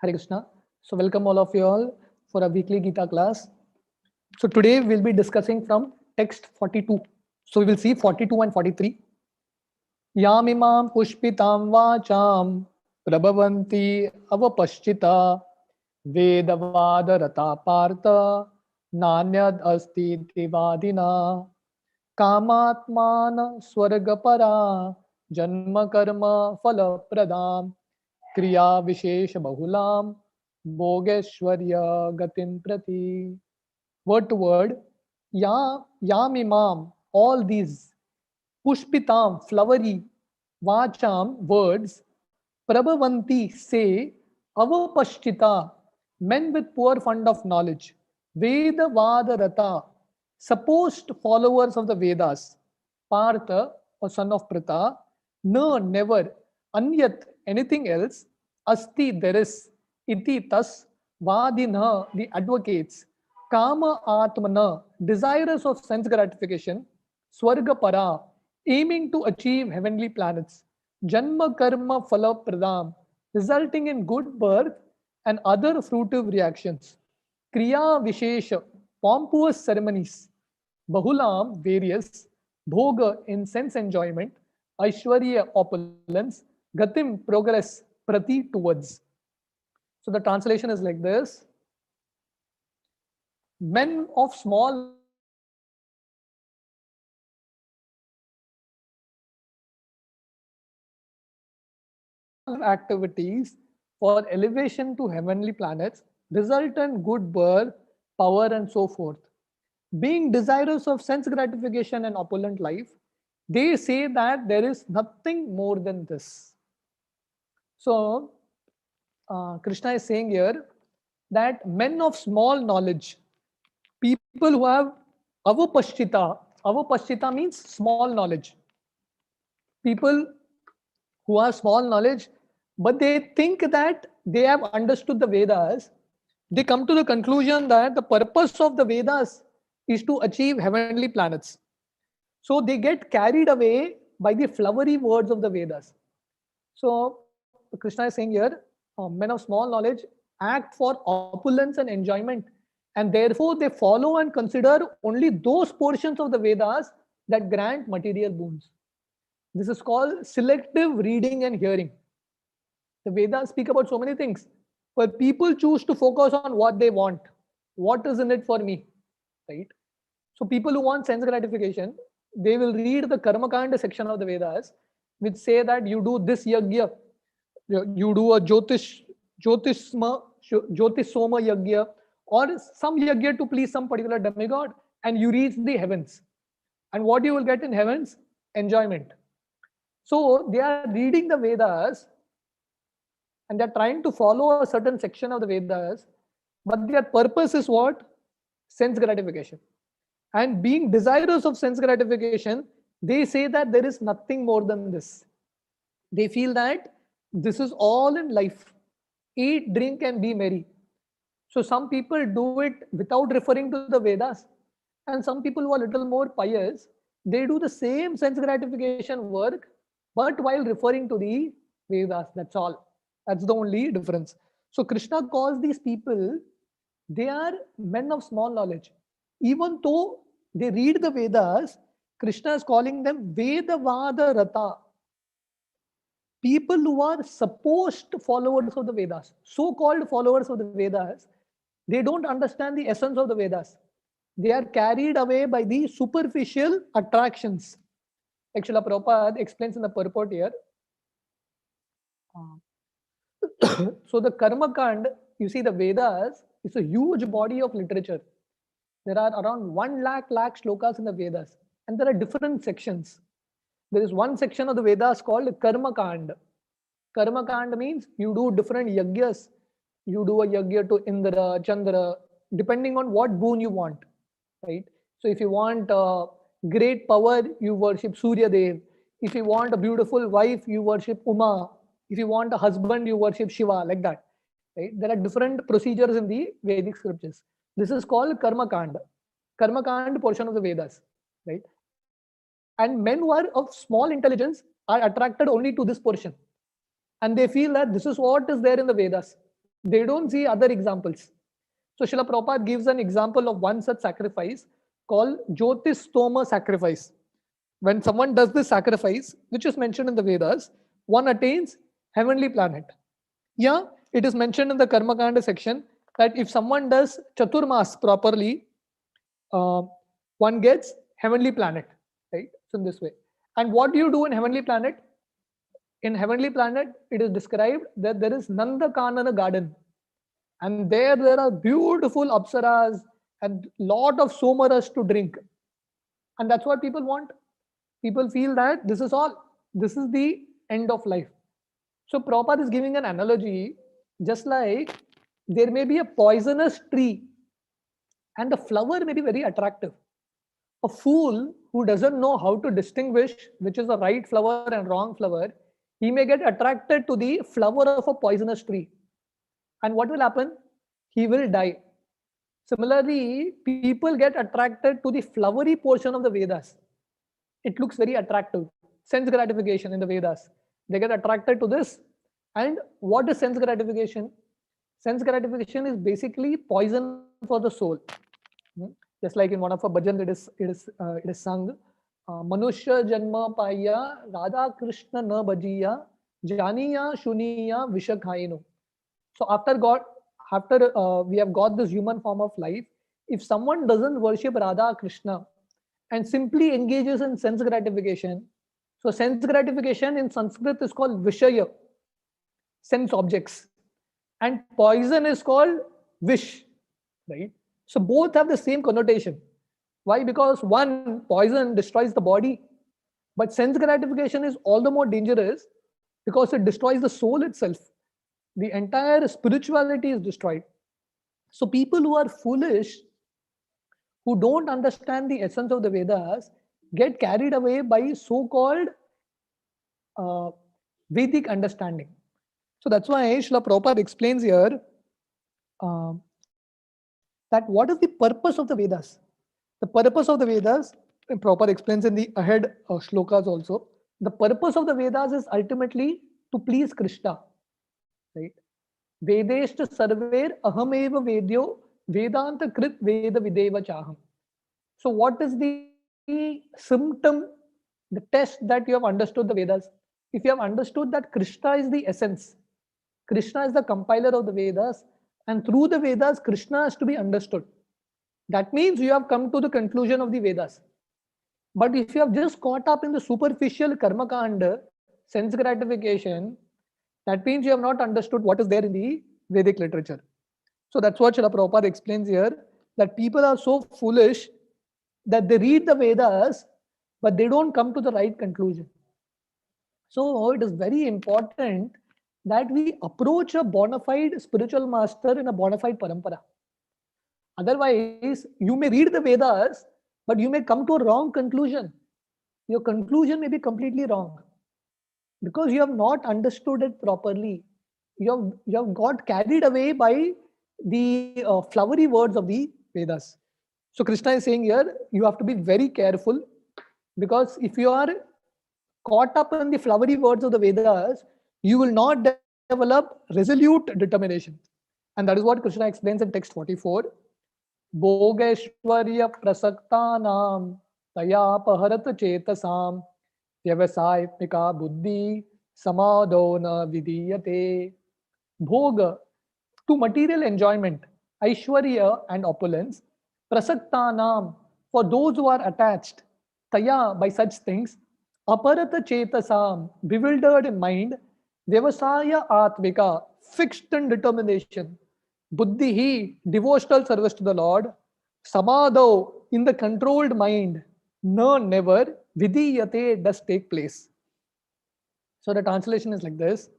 Hare Krishna. So welcome all of you all for a weekly Gita class. So today we'll be discussing from text 42. So we will see 42 and 43. Yamimam pushpitam vacham prabhavanti avapaschita vedavadarata partha nanyad asti tivadina kamatmana swargapara janma karma phala pradam kriya vishesh bahulam bhogeshwarya gatin prati. Word to word, yamimam, all these, pushpitam, flowery, vacham, words, prabhavanti, say, avapashchita, men with poor fund of knowledge, veda vadarata, supposed followers of the Vedas, partha, or son of Pritha, no, never, anyat, anything else, asti, there is, iti, thus, vadina, the advocates, kama atmana, desirous of sense gratification, swarga para, aiming to achieve heavenly planets, janma karma phala pradam, resulting in good birth and other fruitive reactions, kriya vishesha, pompous ceremonies, bahulam, various, bhoga, in sense enjoyment, aishwarya, opulence, gatim, progress, prati, towards. So the translation is like this: men of small knowledge, people who have activities for elevation to heavenly planets result in good birth, power, and so forth. Being desirous of sense gratification and opulent life, they say that there is nothing more than this. So, Krishna is saying here that men of small knowledge, people who have avapashchita means small knowledge. People who have small knowledge, but they think that they have understood the Vedas, they come to the conclusion that the purpose of the Vedas is to achieve heavenly planets. So they get carried away by the flowery words of the Vedas. So Krishna is saying here, men of small knowledge act for opulence and enjoyment, and therefore they follow and consider only those portions of the Vedas that grant material boons. This is called selective reading and hearing. The Vedas speak about so many things, but people choose to focus on what they want. What is in it for me, right? So people who want sense gratification, they will read the Karma Kanda section of the Vedas, which say that you do this yagya, you do a Jyotisoma yagya, or some yagya to please some particular demigod, and you reach the heavens. And what you will get in heavens? Enjoyment. So they are reading the Vedas and they're trying to follow a certain section of the Vedas, but their purpose is what? Sense gratification. And being desirous of sense gratification, they say that there is nothing more than this. They feel that this is all in life. Eat, drink, and be merry. So some people do it without referring to the Vedas. And some people who are a little more pious, they do the same sense gratification work, but while referring to the Vedas. That's all. That's the only difference. So Krishna calls these people, they are men of small knowledge. Even though they read the Vedas, Krishna is calling them Vedavada Rata. People who are supposed followers of the Vedas, so-called followers of the Vedas, they don't understand the essence of the Vedas. They are carried away by the superficial attractions. Like Srila Prabhupada explains in the purport here. So the Karma Kand, you see the Vedas, is a huge body of literature. There are around 1 lakh shlokas in the Vedas, and there are different sections. There is one section of the Vedas called Karma Kand. Karma Kand means you do different yagyas. You do a yagya to Indra, Chandra, depending on what boon you want, right? So if you want great power, you worship Surya Dev. If you want a beautiful wife, you worship Uma. If you want a husband, you worship Shiva, like that. Right? There are different procedures in the Vedic scriptures. This is called Karma Kand. Karma Kand portion of the Vedas, right? And men who are of small intelligence are attracted only to this portion. And they feel that this is what is there in the Vedas. They don't see other examples. So Srila Prabhupada gives an example of one such sacrifice called Jyotistoma sacrifice. When someone does this sacrifice, which is mentioned in the Vedas, one attains heavenly planet. Yeah, it is mentioned in the Karma Kanda section that if someone does Chaturmas properly, uh, one gets heavenly planet, right? So in this way. And what do you do in heavenly planet? In heavenly planet, it is described that there is Nanda Kanana garden, and there are beautiful apsaras and lot of somaras to drink, and that's what people want. People feel that this is all, this is the end of life. So Prabhupada is giving an analogy, just like there may be a poisonous tree and the flower may be very attractive. A fool who doesn't know how to distinguish which is the right flower and wrong flower, he may get attracted to the flower of a poisonous tree. And what will happen? He will die. Similarly, people get attracted to the flowery portion of the Vedas. It looks very attractive. Sense gratification in the Vedas. They get attracted to this. And what is sense gratification? Sense gratification is basically poison for the soul. Just like in one of our bhajans, it is sung, Manushya Janma Paya Radha Krishna Na Bhajiya Janiya Shuniya Vishakhainu. So after we have got this human form of life, if someone doesn't worship Radha Krishna and simply engages in sense gratification, so sense gratification in Sanskrit is called Vishaya, sense objects, and poison is called Vish, right? So both have the same connotation. Why? Because one, poison destroys the body, but sense gratification is all the more dangerous because it destroys the soul itself. The entire spirituality is destroyed. So people who are foolish, who don't understand the essence of the Vedas, get carried away by so-called Vedic understanding. So that's why Srila Prabhupada explains here that what is the purpose of the Vedas? The purpose of the Vedas, and Prabhupada explains in the ahead shlokas also, the purpose of the Vedas is ultimately to please Krishna. Right? Vedeshta sarver ahameva vedyo vedanta krit veda videva chaham. So what is the symptom, the test that you have understood the Vedas? If you have understood that Krishna is the essence, Krishna is the compiler of the Vedas, and through the Vedas, Krishna is to be understood. That means you have come to the conclusion of the Vedas. But if you have just caught up in the superficial karma kanda, sense gratification, that means you have not understood what is there in the Vedic literature. So that's what Srila Prabhupada explains here, that people are so foolish that they read the Vedas, but they don't come to the right conclusion. So it is very important that we approach a bona fide spiritual master in a bona fide parampara. Otherwise, you may read the Vedas, but you may come to a wrong conclusion. Your conclusion may be completely wrong because you have not understood it properly. You have got carried away by the flowery words of the Vedas. So Krishna is saying here, you have to be very careful, because if you are caught up in the flowery words of the Vedas, you will not develop resolute determination. And that is what Krishna explains in text 44. Bhogeshwarya prasaktanam tayapaharat chetasam vyavasayika buddhi samadona vidiyate. Bhoga, to material enjoyment, Aishwarya and opulence, prasaktanam, for those who are attached, taya, by such things, aparata chetasam, bewildered in mind, vyavasaya atmika, fixed in determination, buddhihi, devotional service to the Lord, samadho, in the controlled mind, no, never, vidiyate, does take place. So the translation is like this: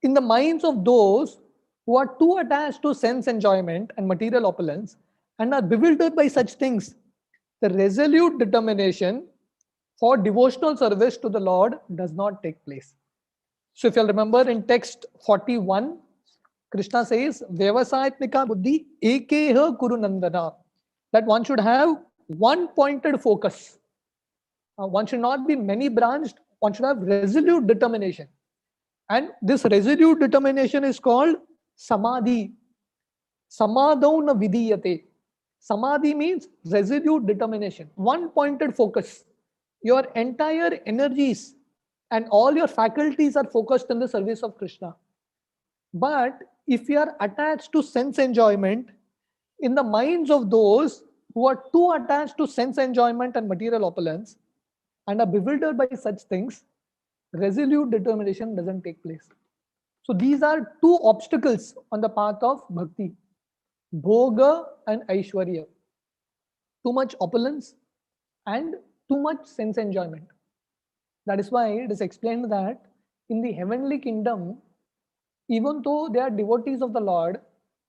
in the minds of those who are too attached to sense enjoyment and material opulence and are bewildered by such things, the resolute determination for devotional service to the Lord does not take place. So if you'll remember in text 41, Krishna says, Vyavasayatmika buddhi ekeha kurunandana, that one should have one pointed focus. One should not be many branched, one should have resolute determination. And this resolute determination is called Samadhi. Samadho na vidiyate. Samadhi means resolute determination, one pointed focus. Your entire energies and all your faculties are focused in the service of Krishna. But if you are attached to sense enjoyment, in the minds of those who are too attached to sense enjoyment and material opulence and are bewildered by such things, resolute determination doesn't take place. So these are two obstacles on the path of bhakti: bhoga and aishwarya. Too much opulence and too much sense enjoyment. That is why it is explained that in the heavenly kingdom, even though they are devotees of the Lord,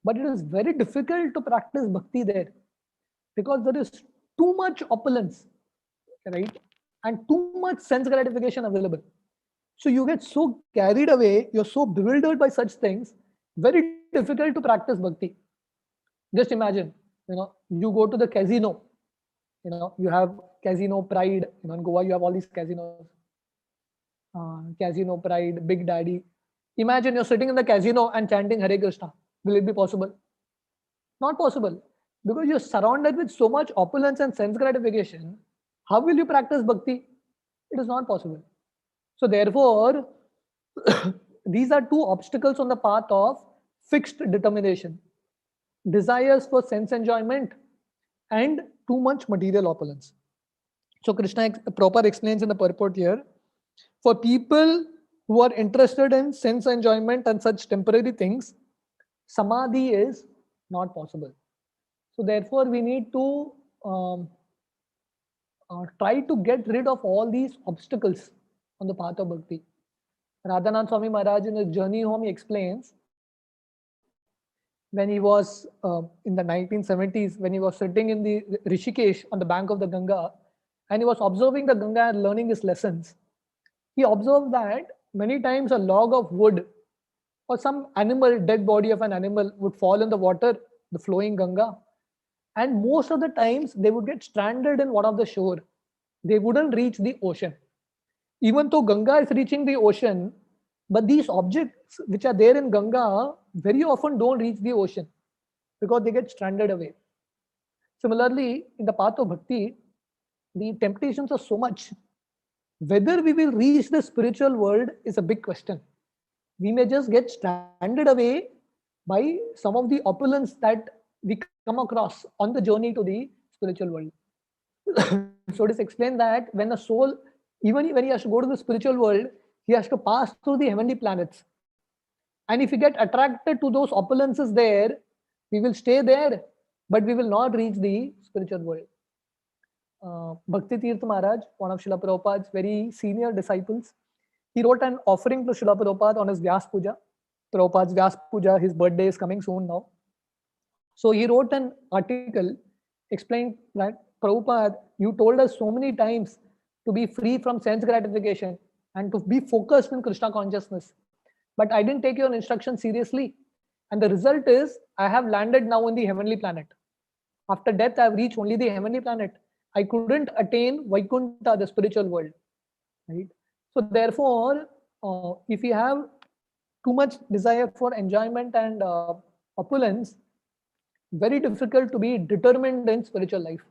but it is very difficult to practice bhakti there because there is too much opulence, right? And too much sense gratification available. So you get so carried away, you're so bewildered by such things, very difficult to practice bhakti. Just imagine, you go to the casino, you have casino pride, in Goa you have all these casinos, casino pride, big daddy. Imagine you're sitting in the casino and chanting Hare Krishna. Will it be possible? Not possible. Because you're surrounded with so much opulence and sense gratification. How will you practice bhakti? It is not possible. So therefore, these are two obstacles on the path of fixed determination. Desires for sense enjoyment and too much material opulence. So Krishna proper explains in the purport here, for people who are interested in sense enjoyment and such temporary things, samadhi is not possible. So therefore, we need to try to get rid of all these obstacles on the path of bhakti. Radhanath Swami Maharaj in his journey home, he explains, when he was in the 1970s, when he was sitting in the Rishikesh on the bank of the Ganga, and he was observing the Ganga and learning his lessons, he observed that many times a log of wood or some animal, dead body of an animal would fall in the water, the flowing Ganga. And most of the times they would get stranded in one of the shore. They wouldn't reach the ocean. Even though Ganga is reaching the ocean, but these objects which are there in Ganga very often don't reach the ocean because they get stranded away. Similarly, in the path of bhakti, the temptations are so much. Whether we will reach the spiritual world is a big question. We may just get stranded away by some of the opulence that we come across on the journey to the spiritual world. So it is explained that when a soul, even when he has to go to the spiritual world, he has to pass through the heavenly planets. And if we get attracted to those opulences there, we will stay there, but we will not reach the spiritual world. Bhakti Tirtha Maharaj, one of Srila Prabhupada's very senior disciples, he wrote an offering to Srila Prabhupada on his Vyas Puja. Prabhupada's Vyas Puja, his birthday is coming soon now. So he wrote an article explaining that, Prabhupada, you told us so many times to be free from sense gratification and to be focused in Krishna consciousness. But I didn't take your instruction seriously. And the result is I have landed now in the heavenly planet. After death, I have reached only the heavenly planet. I couldn't attain Vaikuntha, the spiritual world. Right? So therefore, if you have too much desire for enjoyment and opulence, very difficult to be determined in spiritual life.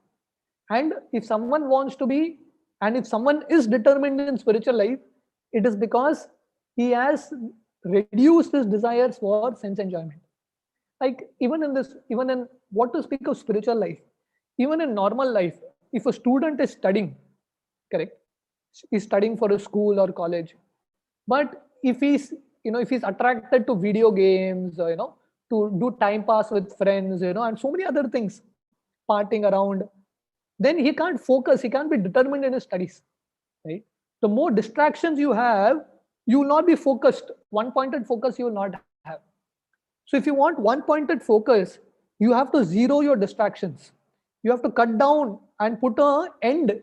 And if someone wants to be, and if someone is determined in spiritual life, it is because he has reduced his desires for sense enjoyment. Like even in what to speak of spiritual life, even in normal life, if a student is studying, correct, he's studying for a school or college, but if he's attracted to video games, to do time pass with friends, and so many other things, partying around, then he can't focus, he can't be determined in his studies, right? The more distractions you have, you will not be focused. One pointed focus you will not have. So if you want one pointed focus, you have to zero your distractions. You have to cut down and put a end,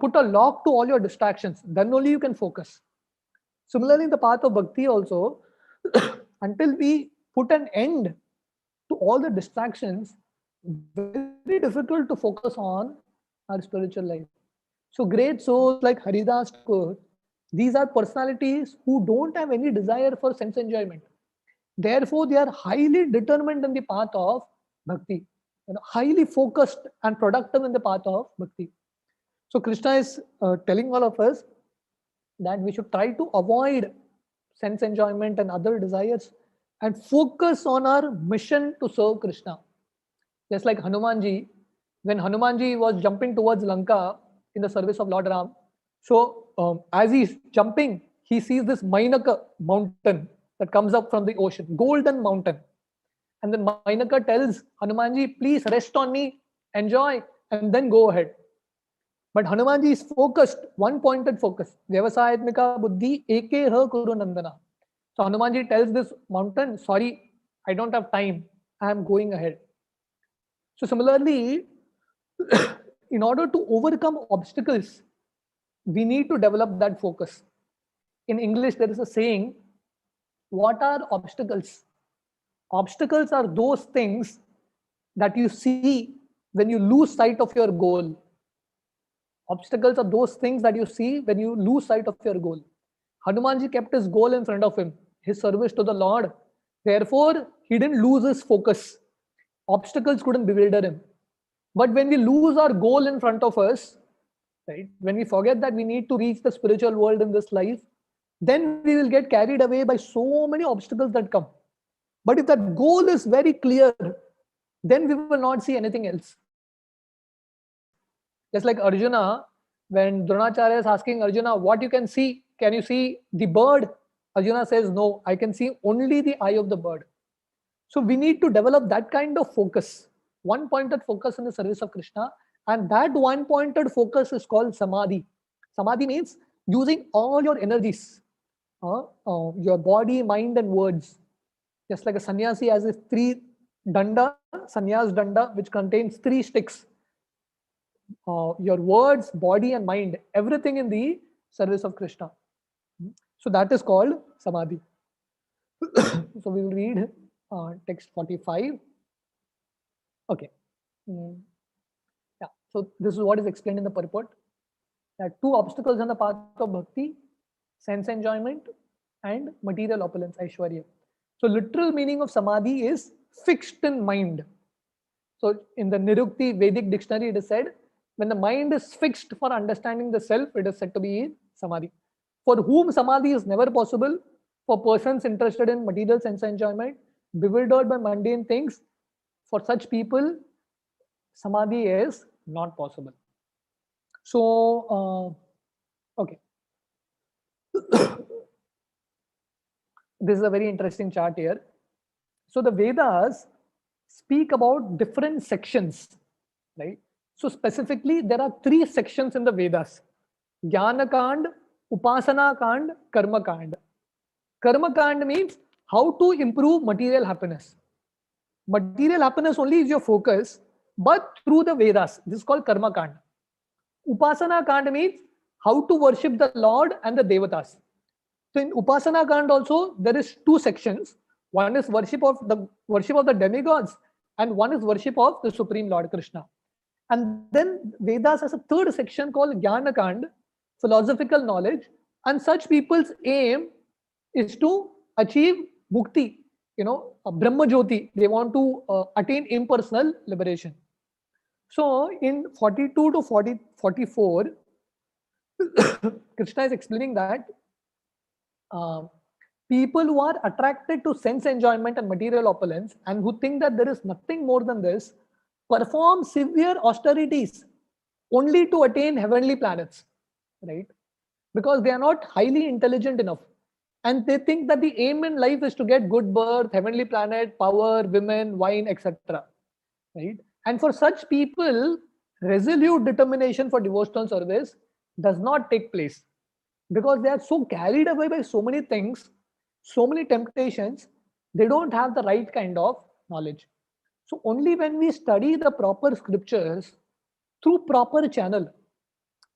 put a lock to all your distractions. Then only you can focus. Similarly, in the path of bhakti also, until we put an end to all the distractions, very difficult to focus on our spiritual life. So great souls like Haridas Thakur, these are personalities who don't have any desire for sense enjoyment. Therefore, they are highly determined in the path of bhakti, highly focused and productive in the path of bhakti. So Krishna is telling all of us that we should try to avoid sense enjoyment and other desires and focus on our mission to serve Krishna. Just like Hanumanji, when Hanumanji was jumping towards Lanka in the service of Lord Ram, so as he's jumping, he sees this Mainaka mountain that comes up from the ocean, golden mountain. And then Mainaka tells Hanumanji, please rest on me, enjoy, and then go ahead. But Hanumanji is focused, one-pointed focus. Vyavasayatmika buddhi eke ha kuru nandana. So Hanumanji tells this mountain, sorry, I don't have time. I am going ahead. So similarly, in order to overcome obstacles, we need to develop that focus. In English, there is a saying, what are obstacles? Obstacles are those things that you see when you lose sight of your goal. Obstacles are those things that you see when you lose sight of your goal. Hanumanji kept his goal in front of him, his service to the Lord. Therefore, he didn't lose his focus. Obstacles couldn't bewilder him. But when we lose our goal in front of us, right, when we forget that we need to reach the spiritual world in this life, then we will get carried away by so many obstacles that come. But if that goal is very clear, then we will not see anything else. Just like Arjuna, when Dronacharya is asking Arjuna, what you can see? Can you see the bird? Arjuna says, no, I can see only the eye of the bird. So we need to develop that kind of focus, one-pointed focus in the service of Krishna. And that one-pointed focus is called samadhi. Samadhi means using all your energies, your body, mind, and words. Just like a sannyasi has his 3 danda, sannyas danda, which contains 3 sticks. Your words, body, and mind, everything in the service of Krishna. So that is called samadhi. So we will read text 45. Okay. Yeah. So this is what is explained in the purport. There are 2 obstacles on the path of bhakti: sense enjoyment and material opulence, Aishwarya. So literal meaning of samadhi is fixed in mind. So in the Nirukti Vedic dictionary, it is said, when the mind is fixed for understanding the self, it is said to be samadhi. For whom samadhi is never possible, for persons interested in material sense enjoyment, bewildered by mundane things, for such people, samadhi is not possible. So, okay. This is a very interesting chart here. So the Vedas speak about different sections, right? So specifically, there are 3 sections in the Vedas: Jnana Kand, Upasana Kand, Karma Kand. Karma Kand means how to improve material happiness. Material happiness only is your focus, but through the Vedas. This is called Karma Kand. Upasana Kand means how to worship the Lord and the Devatas. So in Upasana Kand also, there is 2 sections. One is worship of the demigods, and one is worship of the Supreme Lord Krishna. And then Vedas has a 3rd section called Jnana Kand, philosophical knowledge, and such people's aim is to achieve mukti, Brahma Jyoti. They want to attain impersonal liberation. So in 42 to 44, Krishna is explaining that people who are attracted to sense enjoyment and material opulence and who think that there is nothing more than this perform severe austerities only to attain heavenly planets, right? Because they are not highly intelligent enough. And they think that the aim in life is to get good birth, heavenly planet, power, women, wine, etc. Right? And for such people, resolute determination for devotional service does not take place, because they are so carried away by so many things, so many temptations, they don't have the right kind of knowledge. So only when we study the proper scriptures through proper channel,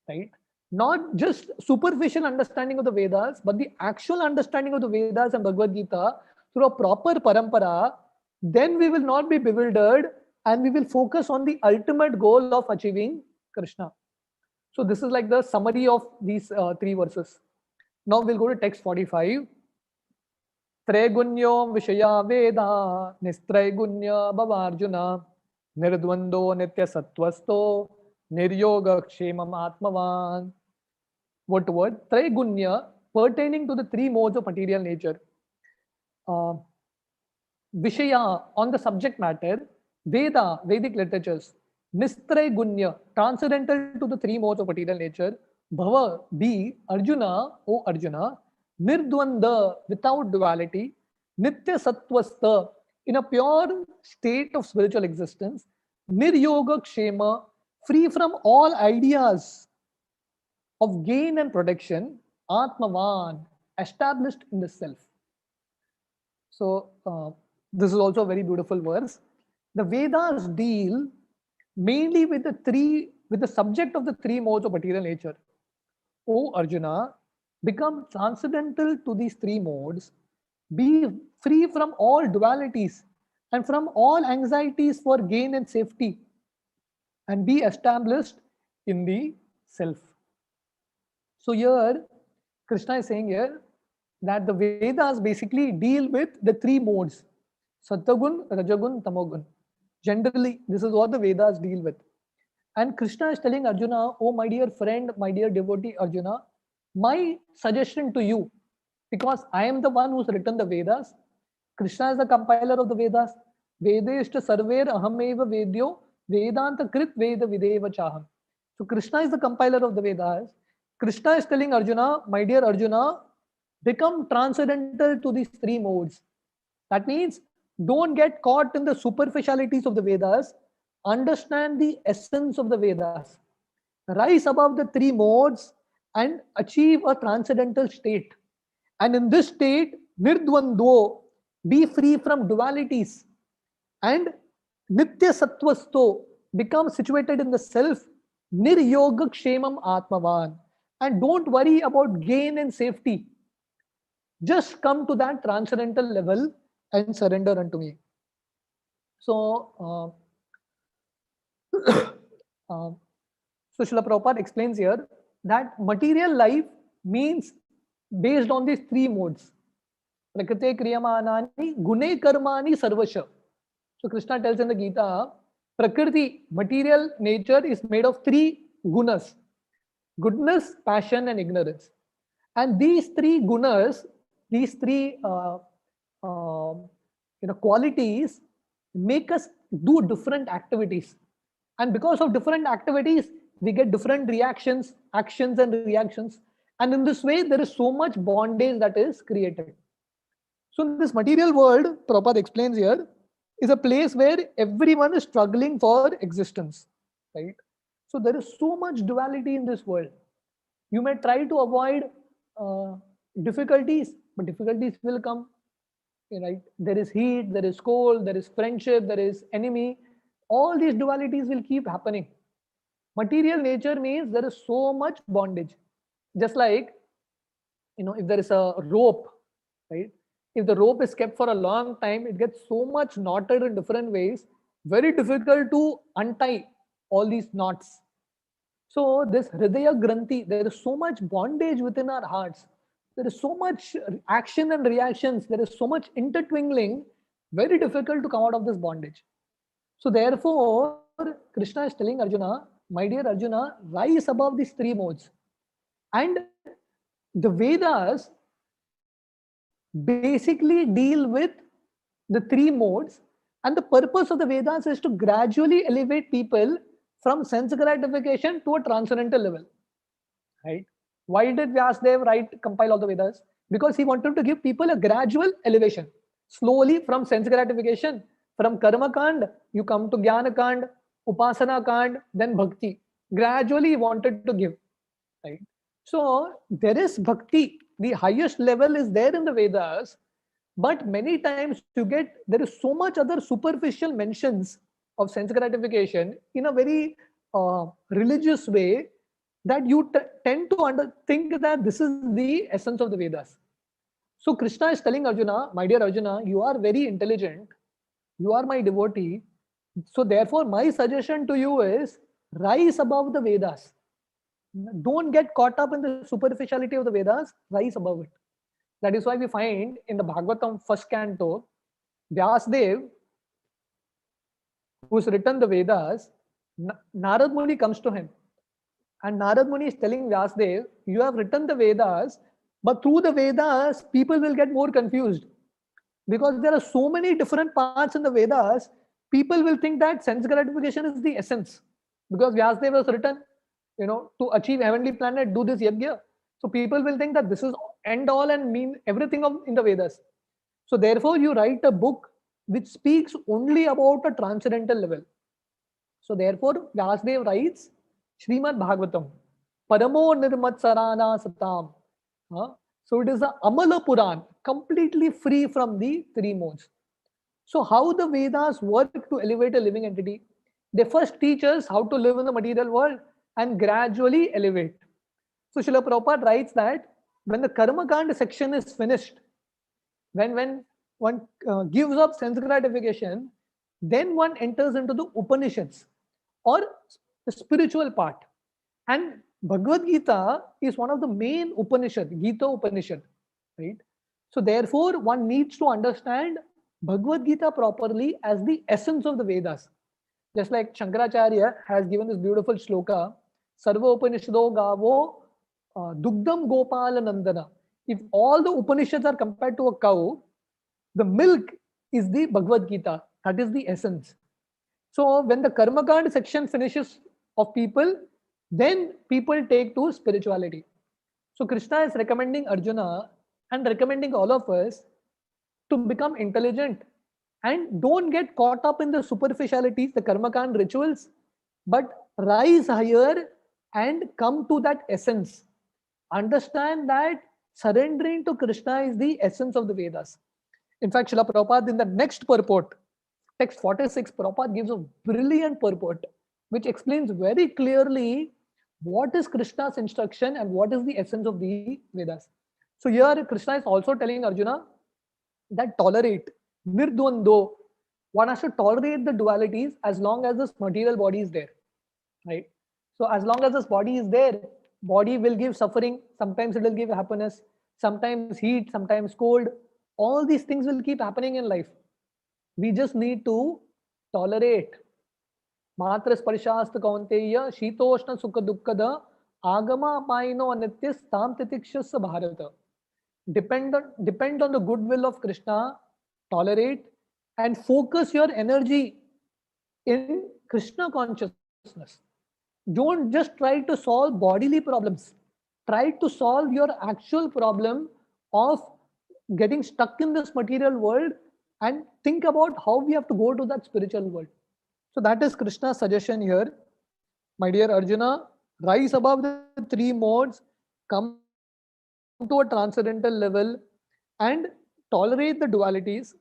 right? Not just superficial understanding of the Vedas, but the actual understanding of the Vedas and Bhagavad-Gita through a proper parampara, then we will not be bewildered and we will focus on the ultimate goal of achieving Krishna. So this is like the summary of these 3 verses. Now we'll go to text 45. Traigunyo Vishaya Veda Nistraigunya Bhavarjuna Nirdvando Nitya Sattvasto Niryoga Kshemam Atmavan. What word? Traigunya, pertaining to the three modes of material nature. Vishaya, on the subject matter. Veda, Vedic literatures. Nistraigunya, transcendental to the three modes of material nature. Bhava, be. Arjuna, O Arjuna. Nirdvanda, without duality. Nitya Sattvasta, in a pure state of spiritual existence. Niryoga Kshema, free from all ideas of gain and protection. Atmavan, established in the self. So, this is also a very beautiful verse. The Vedas deal mainly with the subject of the three modes of material nature. O Arjuna, become transcendental to these three modes, be free from all dualities and from all anxieties for gain and safety, and be established in the self. So here, Krishna is saying here that the Vedas basically deal with the three modes, Sattagun, Rajagun, Tamogun. Generally, this is what the Vedas deal with. And Krishna is telling Arjuna, oh my dear friend, my dear devotee Arjuna, my suggestion to you, because I am the one who's written the Vedas, Krishna is the compiler of the Vedas. Vedeshta sarver ahameva vedyo Vedanta krit veda videva chaham. So Krishna is the compiler of the Vedas. Krishna is telling Arjuna, my dear Arjuna, become transcendental to these three modes. That means don't get caught in the superficialities of the Vedas. Understand the essence of the Vedas. Rise above the three modes and achieve a transcendental state. And in this state, nirdvando, be free from dualities. And nitya sattvasto, become situated in the self. Niryoga kshemam atmavan. And don't worry about gain and safety. Just come to that transcendental level and surrender unto me. So, so Srila Prabhupada explains here that material life means based on these three modes. Prakrite kriyamanani gune karmani sarvasha. So Krishna tells in the Gita, Prakriti, material nature is made of three gunas: goodness, passion, and ignorance. And these three gunas, these three qualities make us do different activities. And because of different activities, we get different reactions, actions and reactions. And in this way, there is so much bondage that is created. So in this material world, Prabhupada explains here, is a place where everyone is struggling for existence, right? So there is so much duality in this world. You may try to avoid difficulties, but difficulties will come, right? There is heat, there is cold, there is friendship, there is enemy. All these dualities will keep happening. Material nature means there is so much bondage. Just like, if there is a rope, right? If the rope is kept for a long time, it gets so much knotted in different ways, very difficult to untie all these knots. So this Hridaya Granthi, there is so much bondage within our hearts. There is so much action and reactions. There is so much intertwingling, very difficult to come out of this bondage. So therefore, Krishna is telling Arjuna, my dear Arjuna, rise above these three modes. And the Vedas basically deal with the three modes. And the purpose of the Vedas is to gradually elevate people from sense gratification to a transcendental level. Right? Why did Vyasadeva compile all the Vedas? Because he wanted to give people a gradual elevation. Slowly from sense gratification, from Karma Kand, you come to Jnana Kand, Upasana Kand, then Bhakti. Gradually he wanted to give. Right? So there is Bhakti. The highest level is there in the Vedas. But many times there is so much other superficial mentions of sense gratification in a very religious way that you tend to think that this is the essence of the Vedas. So Krishna is telling Arjuna, my dear Arjuna, you are very intelligent. You are my devotee. So therefore, my suggestion to you is rise above the Vedas. Don't get caught up in the superficiality of the Vedas. Rise above it. That is why we find in the Bhagavatam first canto, Vyasdev, who's written the Vedas, Narad Muni comes to him. And Narad Muni is telling Vyasdev, you have written the Vedas, but through the Vedas, people will get more confused. Because there are so many different parts in the Vedas, people will think that sense gratification is the essence. Because Vyasdev was written, to achieve heavenly planet, do this yajna. So people will think that this is end all and mean everything in the Vedas. So therefore, you write a book which speaks only about a transcendental level. So therefore, Vyasdev writes Srimad Bhagavatam, Paramo Nirmatsarana Satam. So it is a Amala Puran, completely free from the three modes. So how the Vedas work to elevate a living entity? They first teach us how to live in the material world and gradually elevate. So Srila Prabhupada writes that when the Karma Kanda section is finished, when one gives up sense gratification, then one enters into the Upanishads or the spiritual part. And Bhagavad-Gita is one of the main Upanishad, Gita Upanishad, right? So therefore, one needs to understand Bhagavad-Gita properly as the essence of the Vedas. Just like Shankaracharya has given this beautiful shloka, Sarva Upanishado Gavo Dugdam Gopala Nandana. If all the Upanishads are compared to a cow, the milk is the Bhagavad-Gita. That is the essence. So when the Karmakand section finishes of people, then people take to spirituality. So Krishna is recommending Arjuna and recommending all of us to become intelligent and don't get caught up in the superficialities, the Karmakand rituals, but rise higher and come to that essence. Understand that surrendering to Krishna is the essence of the Vedas. In fact, Srila Prabhupada in the next purport, text 46, Prabhupada gives a brilliant purport which explains very clearly what is Krishna's instruction and what is the essence of the Vedas. So here Krishna is also telling Arjuna that tolerate, nirdvando, one has to tolerate the dualities as long as this material body is there, right? So as long as this body is there, body will give suffering, sometimes it will give happiness, sometimes heat, sometimes cold. All these things will keep happening in life. We just need to tolerate. Matra sparshasta kaunteya shitoshna sukha dukkada agama paino anityas tam titikshasa bharata. Depend on the goodwill of Krishna, tolerate, and focus your energy in Krishna consciousness. Don't just try to solve bodily problems. Try to solve your actual problem of getting stuck in this material world and think about how we have to go to that spiritual world. So that is Krishna's suggestion here. My dear Arjuna, rise above the three modes, come to a transcendental level and tolerate the dualities.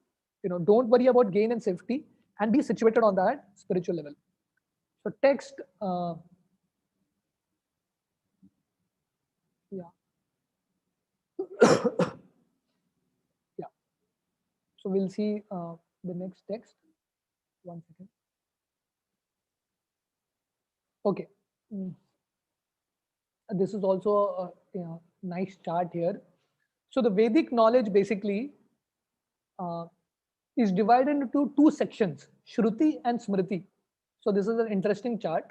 Don't worry about gain and safety and be situated on that spiritual level. So text, yeah, yeah. So we'll see the next text. 1 second. Okay. This is also a nice chart here. So the Vedic knowledge basically uh, is divided into two sections, Shruti and Smriti. So this is an interesting chart.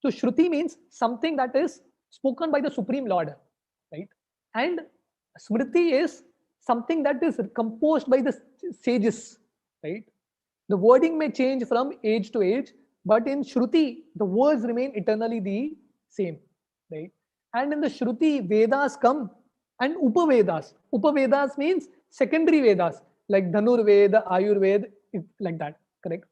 So Shruti means something that is spoken by the Supreme Lord, right? And Smriti is something that is composed by the sages, right? The wording may change from age to age, but in Shruti, the words remain eternally the same, right? And in the Shruti, Vedas come and Upavedas. Upavedas means secondary Vedas, like Dhanur Veda, Ayurveda, like that, correct?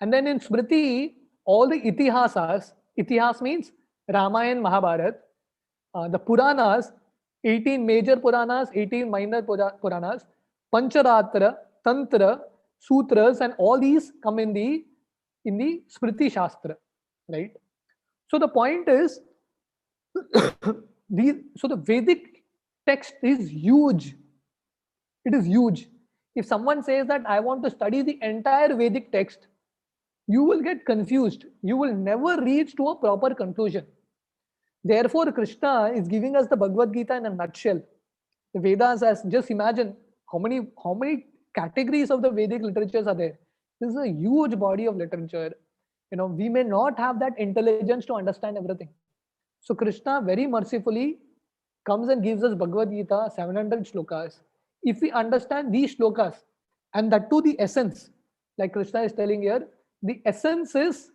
And then in Smriti, all the Itihasas, Itihas means Ramayana, Mahabharata, the Puranas, 18 major Puranas, 18 minor Puranas, Pancharatra, Tantra, Sutras, and all these come in the Smriti Shastra, right? So the point is, so the Vedic text is huge. It is huge. If someone says that I want to study the entire Vedic text, you will get confused. You will never reach to a proper conclusion. Therefore, Krishna is giving us the Bhagavad-Gita in a nutshell. The Vedas, as just imagine how many categories of the Vedic literatures are there. This is a huge body of literature. We may not have that intelligence to understand everything. So Krishna very mercifully comes and gives us Bhagavad-Gita, 700 shlokas. If we understand these shlokas, and that to the essence, like Krishna is telling here, the essence is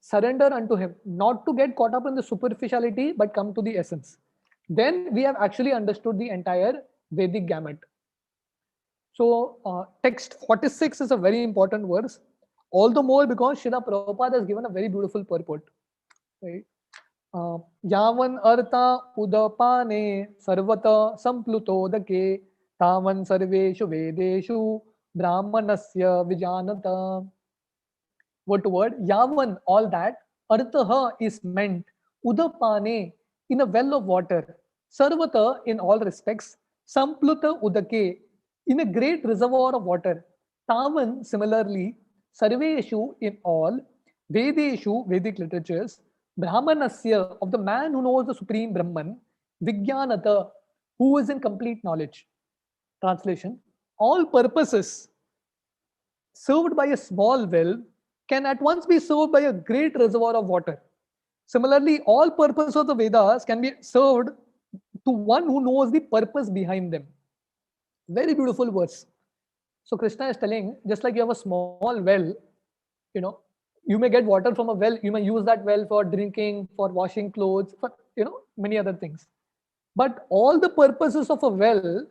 surrender unto him, not to get caught up in the superficiality, but come to the essence. Then we have actually understood the entire Vedic gamut. So text 46 is a very important verse, all the more because Srila Prabhupada has given a very beautiful purport. Right? Yavan artha udapane sarvata samplutodake tavan sarveshu vedeshu brahmanasya vijanata. Word to word, yavan, all that, artha is meant, udapane, in a well of water, sarvata, in all respects, sampluta udake, in a great reservoir of water, tavan, similarly, sarveshu, in all, vedeshu, Vedic literatures, brahmanasya, of the man who knows the supreme Brahman, vigyanata, who is in complete knowledge. Translation: all purposes served by a small well can at once be served by a great reservoir of water. Similarly, all purpose of the Vedas can be served to one who knows the purpose behind them. Very beautiful verse. So Krishna is telling, just like you have a small well, you know, you may get water from a well, you may use that well for drinking, for washing clothes, for many other things. But all the purposes of a well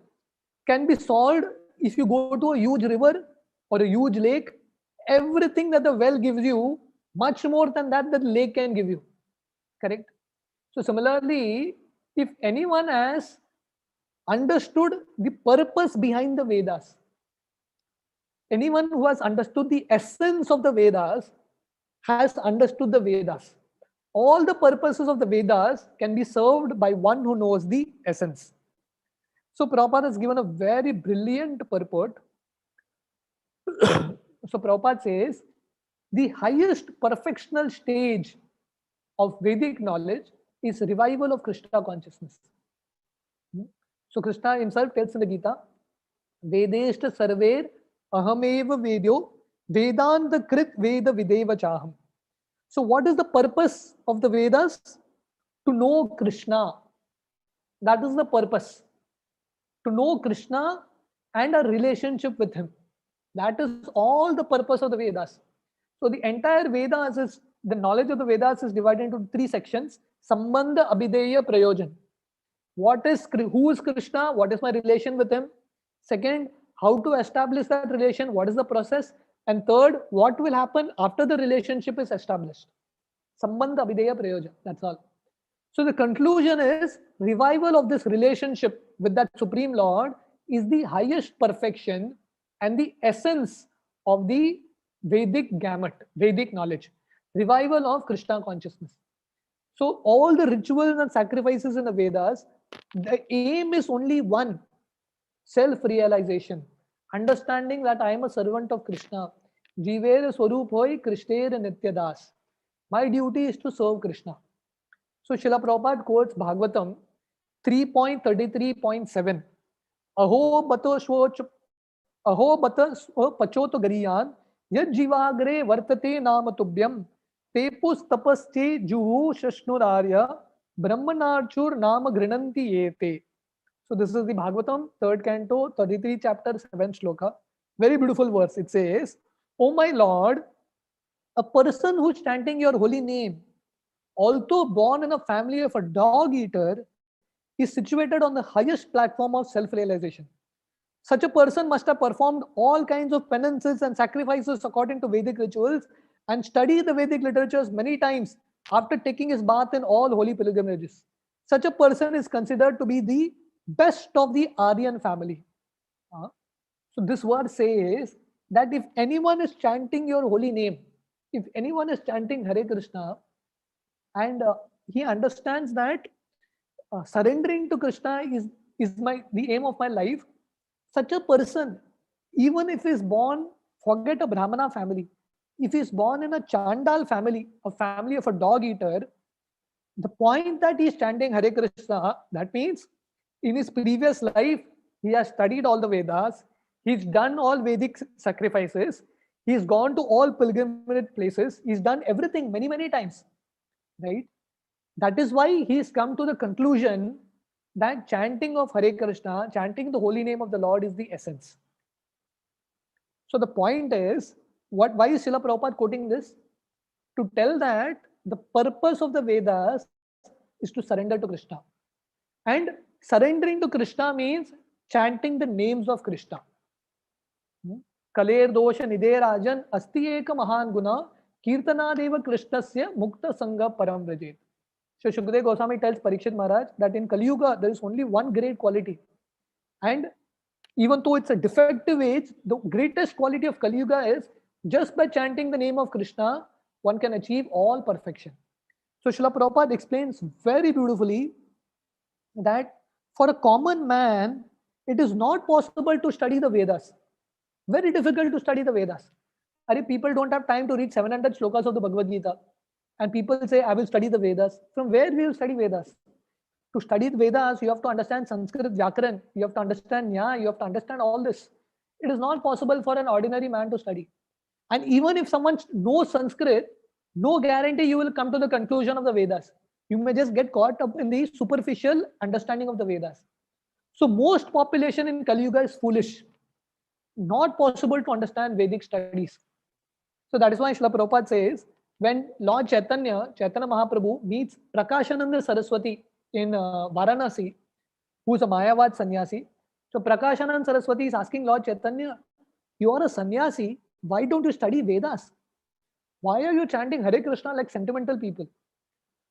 can be solved if you go to a huge river or a huge lake. Everything that the well gives you, much more than that the lake can give you. Correct? So similarly, if anyone has understood the purpose behind the Vedas, anyone who has understood the essence of the Vedas has understood the Vedas. All the purposes of the Vedas can be served by one who knows the essence. So Prabhupada has given a very brilliant purport. So Prabhupada says, the highest perfectional stage of Vedic knowledge is revival of Krishna consciousness. So Krishna himself tells in the Gita, Vedeshta sarver ahameva vedyo vedanta krit veda videva chaham. So what is the purpose of the Vedas? To know Krishna. That is the purpose. To know Krishna and a relationship with him. That is all the purpose of the Vedas. So the entire Vedas is, the knowledge of the Vedas is divided into three sections. Sambandha, Abhideya, Prayojan. Who is Krishna? What is my relation with him? Second, how to establish that relation? What is the process? And third, what will happen after the relationship is established? Sambandha, Abhideya, Prayojan. That's all. So the conclusion is, revival of this relationship with that Supreme Lord is the highest perfection and the essence of the Vedic gamut, Vedic knowledge. Revival of Krishna consciousness. So all the rituals and sacrifices in the Vedas, the aim is only one: self-realization. Understanding that I am a servant of Krishna. Jiver Swarup hoy Krishner Nityadas. My duty is to serve Krishna. So Srila Prabhupada quotes Bhagavatam 3.33.7. Aho bata pachoto gariyan yad jivagre vartate nama tubhyam tepus tapasche juhu shashnurarya brahmanarchur nama grinanti ete. So this is the Bhagavatam, 3rd canto, 33 chapter, 7 shloka. Very beautiful verse. It says, O my Lord, a person who is chanting your holy name, although born in a family of a dog eater, is situated on the highest platform of self-realization. Such a person must have performed all kinds of penances and sacrifices according to Vedic rituals and studied the Vedic literatures many times after taking his bath in all holy pilgrimages. Such a person is considered to be the best of the Aryan family. So this verse says that if anyone is chanting your holy name, if anyone is chanting Hare Krishna, and he understands that surrendering to Krishna is the aim of my life, such a person, even if he is born, forget a Brahmana family, if he is born in a Chandal family, a family of a dog eater, the point that he is chanting Hare Krishna, that means In his previous life, he has studied all the Vedas. He's done all Vedic sacrifices. He's gone to all pilgrimage places. He's done everything many, many times. Right? That is why he's come to the conclusion that chanting of Hare Krishna, chanting the holy name of the Lord is the essence. So the point is, why is Srila Prabhupada quoting this? To tell that the purpose of the Vedas is to surrender to Krishna. And surrendering to Krishna means chanting the names of Krishna. Kaler dosha nide rajan asti eka mahan guna kirtanadeva krishnasya mukta sangha param vrajet. So Shukdev Goswami tells Parikshit Maharaj that in Kali Yuga there is only one great quality. And even though it's a defective age, the greatest quality of Kali Yuga is just by chanting the name of Krishna, one can achieve all perfection. So Srila Prabhupada explains very beautifully that for a common man, it is not possible to study the Vedas. Very difficult to study the Vedas. People don't have time to read 700 slokas of the Bhagavad-Gita. And people say, I will study the Vedas. From where we will study Vedas? To study the Vedas, you have to understand Sanskrit Vyakaran, you have to understand Nya, you have to understand all this. It is not possible for an ordinary man to study. And even if someone knows Sanskrit, no guarantee you will come to the conclusion of the Vedas. You may just get caught up in the superficial understanding of the Vedas. So most population in Kali Yuga is foolish. Not possible to understand Vedic studies. So that is why Srila Prabhupada says, when Lord Chaitanya Mahaprabhu meets Prakashananda Saraswati in Varanasi, who is a Mayavad sannyasi. So Prakashananda Saraswati is asking Lord Chaitanya, you are a sannyasi, why don't you study Vedas? Why are you chanting Hare Krishna like sentimental people?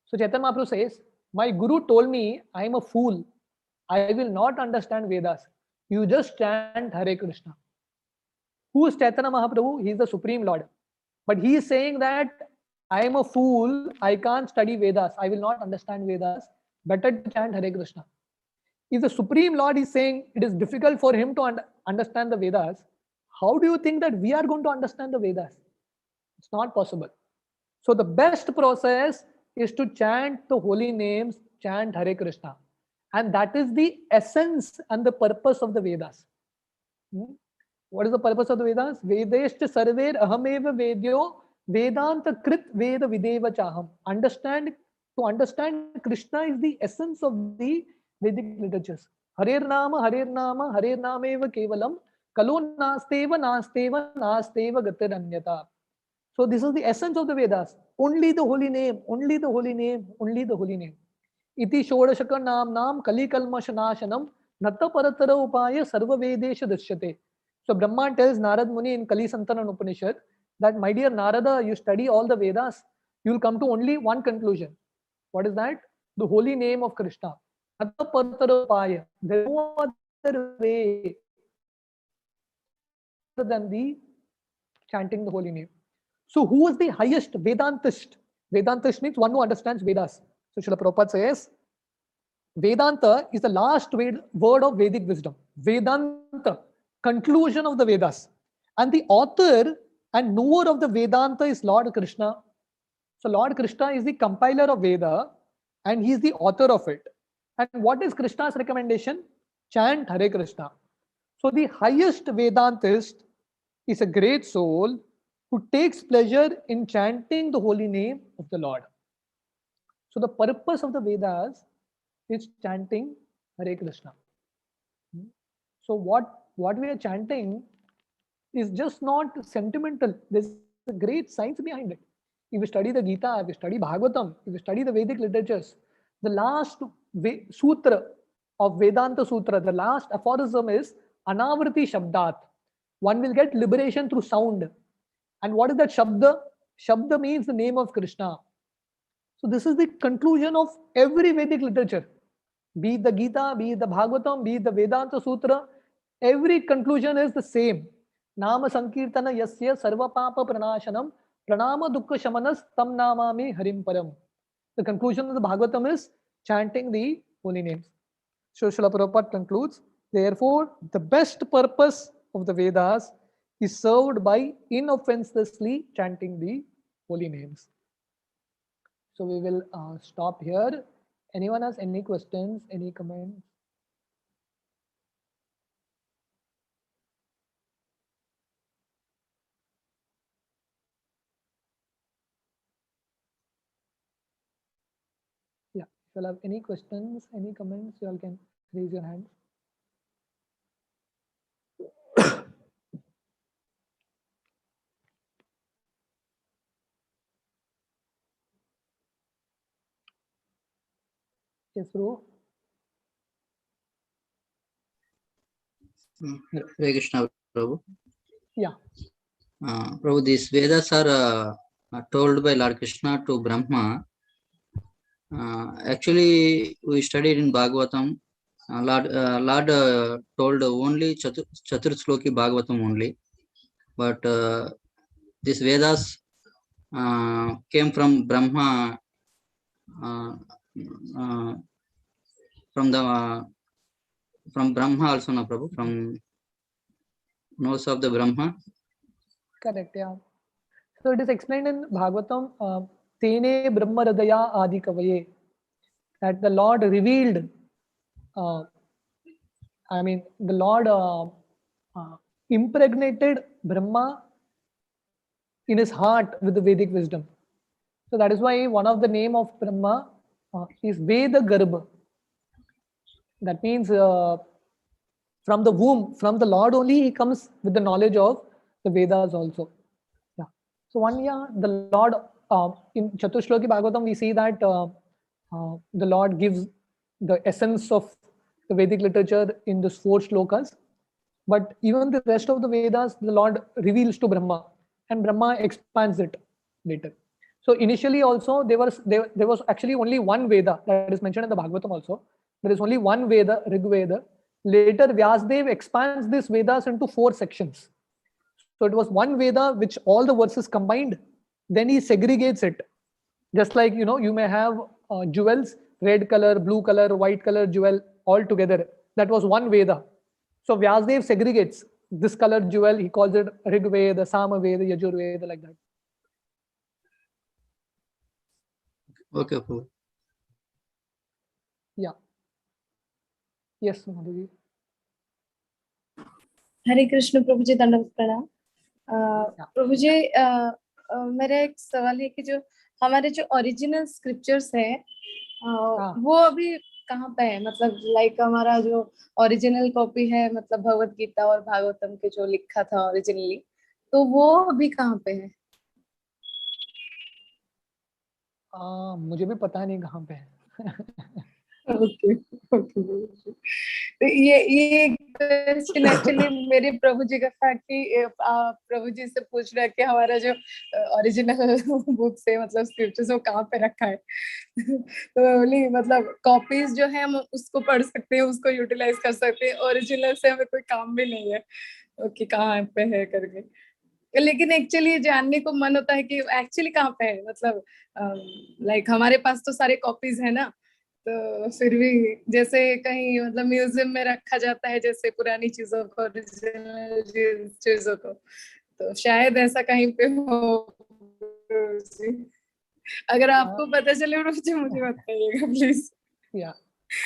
So Chaitanya Mahaprabhu says, my guru told me I am a fool. I will not understand Vedas. You just chant Hare Krishna. Who is Chaitanya Mahaprabhu? He is the Supreme Lord. But he is saying that I am a fool. I can't study Vedas. I will not understand Vedas. Better to chant Hare Krishna. If the Supreme Lord is saying it is difficult for him to understand the Vedas, how do you think that we are going to understand the Vedas? It's not possible. So the best process is to chant the holy names, chant Hare Krishna. And that is the essence and the purpose of the Vedas. What is the purpose of the Vedas? Vedeshcha sarver ahameva vedyo vedanta krit veda videva chaham. To understand Krishna is the essence of the Vedic literatures. Harer nama eva kevalam kalo nasteva gatiranyata. So this is the essence of the Vedas. Only the holy name, only the holy name, only the holy name. Iti shodashaka nam kali kalmashanashanam natta paratara upaya sarva vedesha drishyate. So Brahma tells Narad Muni in Kali Santana Upanishad that, my dear Narada, you study all the Vedas, you will come to only one conclusion. What is that? The holy name of Krishna. There is no other way other than the chanting the holy name. So who is the highest Vedantist? Vedantist means one who understands Vedas. So Srila Prabhupada says, Vedanta is the last word of Vedic wisdom. Vedanta, conclusion of the Vedas. And the author and knower of the Vedanta is Lord Krishna. So Lord Krishna is the compiler of Veda and he is the author of it. And what is Krishna's recommendation? Chant Hare Krishna. So the highest Vedantist is a great soul who takes pleasure in chanting the holy name of the Lord. So the purpose of the Vedas is chanting Hare Krishna. So what we are chanting is just not sentimental. There's a great science behind it. If you study the Gita, if you study Bhagavatam, if you study the Vedic literatures, the last sutra of Vedanta Sutra, the last aphorism is Anavriti Shabdat. One will get liberation through sound. And what is that Shabda? Shabda means the name of Krishna. So this is the conclusion of every Vedic literature. Be it the Gita, be it the Bhagavatam, be it the Vedanta Sutra, every conclusion is the same. Nama Sankirtana Yasya Sarva Papa Pranashanam Pranama Dukkha Shamanas Tam Namami Harim Param. The conclusion of the Bhagavatam is chanting the holy names. So Srila Prabhupada concludes, therefore, the best purpose of the Vedas is served by inoffensively chanting the holy names. So we will stop here. Anyone has any questions, any comments? you all have any questions, any comments, you all can raise your hands. Yes, bro. Hare Krishna, Prabhu. Yeah. Prabhu, these Vedas are told by Lord Krishna to Brahma. Actually, we studied in Bhagavatam. Lord told only Chaturshloki Bhagavatam only. But these Vedas came from Brahma, uh, uh, from Brahma also, no, Prabhu, from nose of the Brahma. Correct, yeah. So it is explained in Bhagavatam, Tene Brahma Hridaya Adi Kavaye, that the Lord revealed, uh, I mean, the Lord impregnated Brahma in his heart with the Vedic wisdom. So that is why one of the name of Brahma is Veda Garbha. That means from the womb, from the Lord only, he comes with the knowledge of the Vedas also. Yeah. So the Lord in Chaturshloki Bhagavatam, we see that the Lord gives the essence of the Vedic literature in these 4 shlokas. But even the rest of the Vedas, the Lord reveals to Brahma, and Brahma expands it later. So initially also there was actually only one Veda that is mentioned in the Bhagavatam also. There is only one Veda, Rig Veda. Later Vyasdev expands these Vedas into 4 sections. So it was one Veda which all the verses combined. Then he segregates it. Just like, you may have jewels, red color, blue color, white color jewel all together. That was one Veda. So Vyasdev segregates this color jewel. He calls it Rig Veda, Sama Veda, Yajur Veda, like that. Okay, Prabhu. Yeah. Yes, Madhuji. हरे कृष्ण प्रभु जी, दंडवत प्रणाम। प्रभु जी, मेरा एक सवाल है कि जो हमारे जो ओरिजिनल स्क्रिप्चर्स है वो अभी कहाँ पे है? मतलब लाइक हमारा जो ओरिजिनल कॉपी है, मतलब भगवत गीता और भागवतम के जो लिखा था ओरिजिनली, तो वो अभी कहाँ पे है? मुझे भी पता नहीं कहाँ पे है। Okay okay. तो ये क्वेश्चन एक्चुअली मेरे प्रभु जी का था कि प्रभु जी से पूछ रहा है कि हमारा जो ओरिजिनल बुक्स है, मतलब स्क्रिप्चर्स, वो कहाँ पे रखा है। तो बोली मतलब कॉपीज जो है हम उसको पढ़ सकते हैं, उसको यूटिलाइज कर सकते हैं, ओरिजिनल से हमें कोई काम भी नहीं है कि कहाँ पे है करके। लेकिन एक्चुअली जानने को मन होता है कि एक्चुअली कहाँ पे है। मतलब लाइक हमारे पास तो सारे कॉपीज है ना, तो फिर भी जैसे कहीं मतलब म्यूजियम में रखा जाता है जैसे पुरानी चीजों को, ओरिजिनल चीजों को, तो शायद ऐसा कहीं पे हो। अगर आपको पता चले मुझे बताइएगा प्लीज। या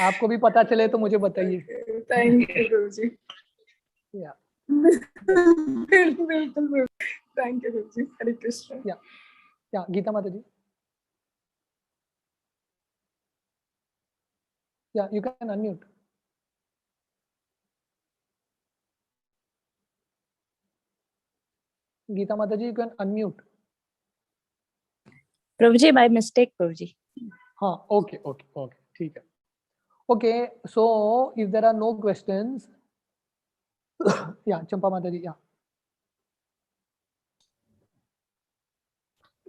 आपको भी पता चले तो मुझे बताइए। थैंक यू गुरु जी। या बिल्कुल थैंक यू गुरु जी। हरे कृष्ण। या गीता माता जी। Yeah, you can unmute. Geeta Mataji, you can unmute. Prabhuji, by mistake, Prabhuji. Okay. ठीक है. Okay, so if there are no questions, yeah, Champa Mataji, yeah.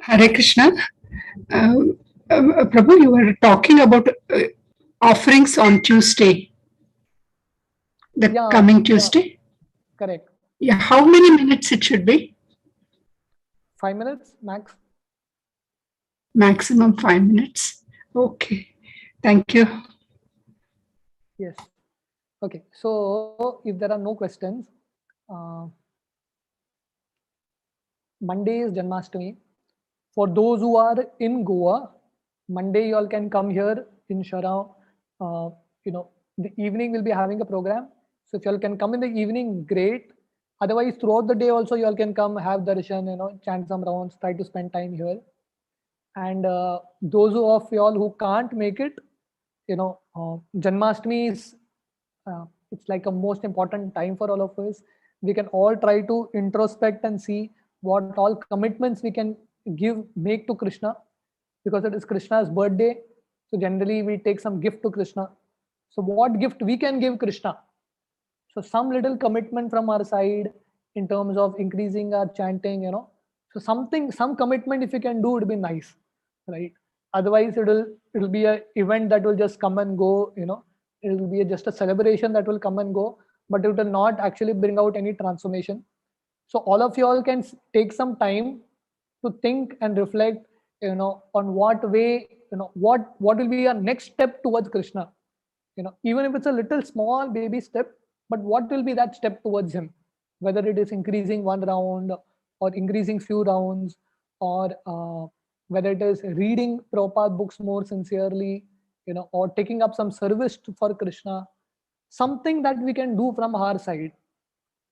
Hare Krishna. Prabhu, you were talking about offerings on Tuesday, coming Tuesday. Correct. Yeah, how many minutes it should be? 5 minutes max. Maximum 5 minutes. Okay, thank you. Yes. Okay, so if there are no questions, Monday is Janmashtami. For those who are in Goa, Monday you all can come here in Shara. The evening we'll be having a program. So if you all can come in the evening, great. Otherwise, throughout the day also you all can come, have darshan, chant some rounds, try to spend time here. And those of you all who can't make it, Janmashtami is it's like a most important time for all of us. We can all try to introspect and see what all commitments we can make to Krishna, because it is Krishna's birthday. So generally we take some gift to Krishna. So what gift we can give Krishna? So some little commitment from our side in terms of increasing our chanting. So some commitment if you can do, it'd be nice, right? Otherwise, it'll be a event that will just come and go. It will be just a celebration that will come and go, but it will not actually bring out any transformation. So all of you all can take some time to think and reflect, on what way, what will be your next step towards Krishna. Even if it's a little small baby step, but what will be that step towards him? Whether it is increasing one round or increasing few rounds, or whether it is reading Prabhupada books more sincerely, or taking up some service for Krishna, something that we can do from our side.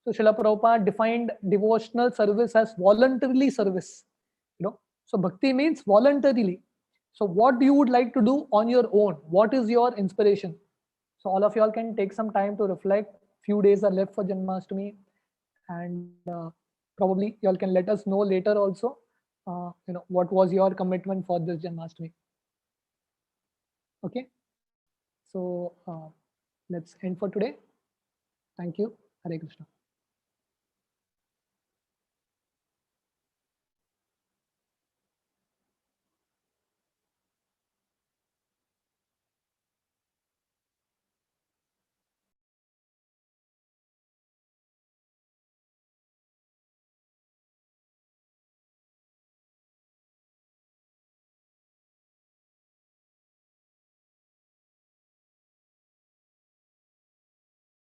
So Srila Prabhupada defined devotional service as voluntarily service. So bhakti means voluntarily. So what you would like to do on your own? What is your inspiration? So all of y'all can take some time to reflect. Few days are left for Janmashtami, and probably y'all can let us know later also. What was your commitment for this Janmashtami? Okay. So let's end for today. Thank you. Hare Krishna.